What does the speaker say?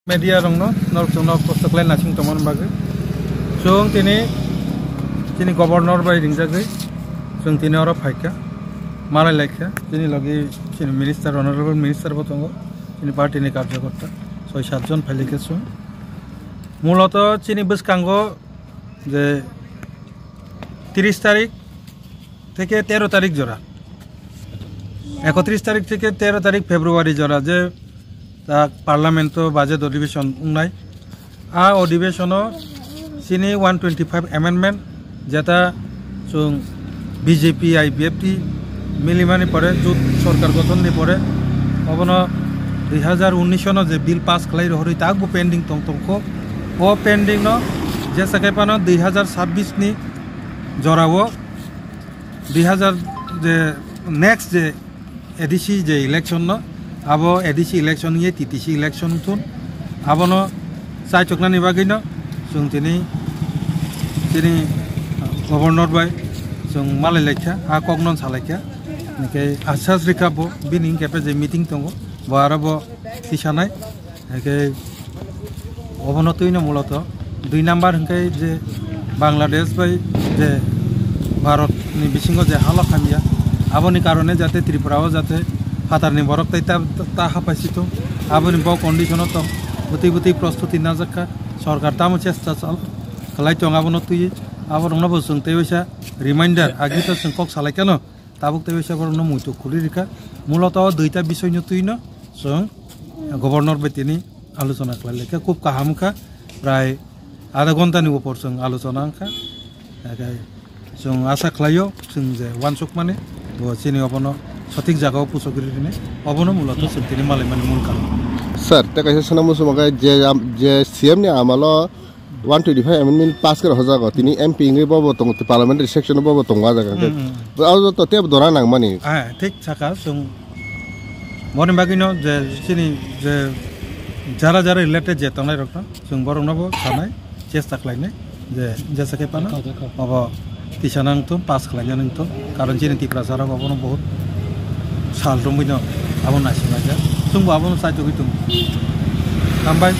media rongno nor chungno postaklai nasing tomon bagi chung tini governor bai ringjagai chung tini oro phaika malai laikha tini logi tini minister honorable minister botongo tini party ni karyakorta 6-7 জন ফাইলিকেছো মূলত চিনি বসকাঙ্গো যে 30 তারিখ থেকে 13 তারিখ জোড়া 31 তারিখ থেকে 13 তারিখ ফেব্রুয়ারি জোড়া যে তা পার্লামেন্ট বাজেট অধিবেশন উন্নাই আ অধিবেশন চিনি 125 অ্যামেন্ডমেন্ট যেটা চুং বিজেপি আইবিএফটি মিলিমানি পরে জোট সরকার গঠন নি পরে অবন 2019 সন যে বিল পাস খালাই রহরি তাকবো পেন্ডিং তংতংখো ও পেন্ডিং ন যে সাকেপানো 2026 নি জরাবো 2000 যে নেক্সট যে এডিসি যে ইলেকশন ন আবো এডিসি ইলেকশন ইয়ে টিটিসি ইলেকশন তুন আবনো চাই চকনানি বাগিনো जों তিনি গভর্নর বাই जों মালাই লেখা আ কগনন সালাইখা নিকে আশ্বাস রেখাবো বিনিং কেপে যে মিটিং দङ বারাবো তিসানাই একে অবনতইনো মূলত 2 নাম্বার হংকে যে বাংলাদেশ বাই যে ভারত নি বিসিঙ্গ যে হালা খামিয়া আবনি কারণে যাতে ত্রিপুরাও যাতে ফাতারনি বরক তাইতা তা হাপাইছিত আবনি ব কন্ডিশন তো গতি প্রস্তুতি না জাকা সরকার তামো চেষ্টা চাল খালাই তো আবনো তুই আবার না বসং তেইসা রিমাইন্ডার আগে তো সংকক সালাই কেন তাবুক তেইসা বড় ন মুইতো খুলি রেখা মূলত দুইটা বিষয় ন তুই ন जों গভর্নর বেতিনি আলোচনা খালাইলেখা খুব কাহামখা প্রায় আধা ঘন্টানি উপর जों আলোচনা আংখা जों आशा खालायो जों जे वानसक माने तो चिनि अबनो सঠিক জায়গাও পুষগিরি দিনে অবনো মূলত जों তিনি মালাই মানে মূল কারণ স্যার তে কাছে সনামু সমগায় যে সিএম নি আমালো 125 অ্যামেন্ডমেন্ট পাস করা হজাগো তিনি এমপি ইংরে বব তং পার্লামেন্টারি সেকশন বব তং জায়গা আও তো তে দরা নাং মানি হ্যাঁ ঠিক থাকা जों মনে বাগিনো যে চিনি যে যারা রিলেটেড যে তংনাই রক जों বরংনাবো থানাই চেষ্টা খালাইনে যে যেসাকে পানা অব তিসানাং তো পাস খালাইনাং তো কারণ চিনি টিপ্রাসারা বাবনো বহুত সাল রমিনো আবন নাসিনা যা जोंबो आबनो साइतो गइतुं थांबाय